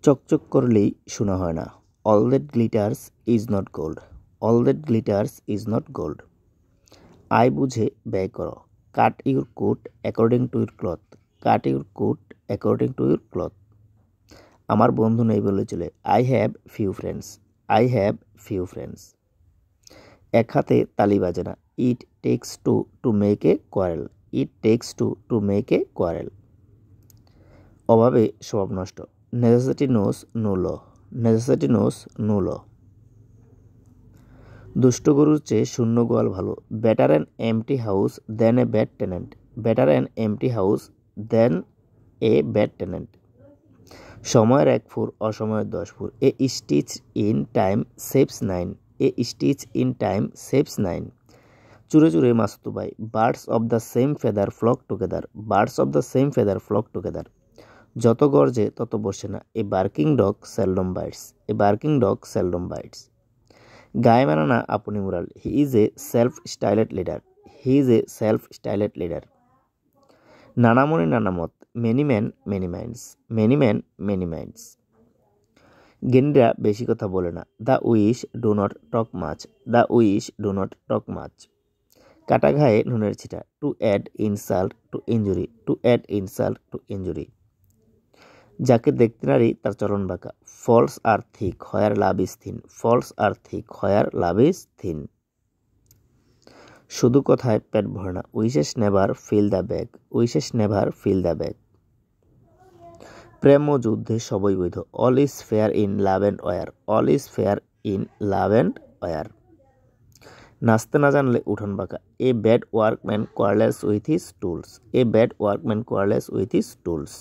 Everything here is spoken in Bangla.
চকচক করলেই শোনা হয় না। All that glitters is not gold. All that glitters is not gold. আয় বুঝে ব্যয় করো। Cut your coat according to your cloth. Cut your coat according to your cloth. আমার বন্ধু নেই বলে চলে। I have few friends. I have few friends. এক হাতে তালি বাজে না। It takes two to make a quarrel. It takes two make a quarrel. অভাবে স্বভাব নষ্ট। Necessity knows no law. Necessity knows no law. দুষ্ট গরুর চেয়ে শূন্য গোয়াল ভালো। Better an empty house than a bad tenant. Better an empty house than a bad tenant. সময়ের 1 ফুর অসময়ের 10 ফুর। A stitch in time saves 9। A stitch in time saves 9। চুরে চুরে মাসুতো ভাই। Birds of the same feather flock together. Birds of the same feather flock together. যত গর্জে তত বসে না। এ barking dog seldom bites. A barking dog seldom bites. গায়ে মানা না আপনি মুরাল। He is a self styled leader. He is a self styled leader. নানামণি নানামত। Many man many minds. Many man many minds. জ্ঞানীরা বেশি কথা বলে না। The wise do not talk much. The wise do not talk much. কাটা ঘায়ে নুনের ছিটা। To add insult to injury. To add insult to injury. যাকে দেখতে নারী তার চরণ বাঁকা। Faults are thick where love is thin. Faults are thick where love is thin. শুধু কথায় পেট ভরে না। Wishes never fill the bag. Wishes never fill the bag. প্রেম ও যুদ্ধে সবই বৈধ। All is fair in love and war. All is fair in love and war. নাচতে না জানলে উঠোন বাঁকা। A bad workman quarrels with his tools. A bad workman quarrels with his tools.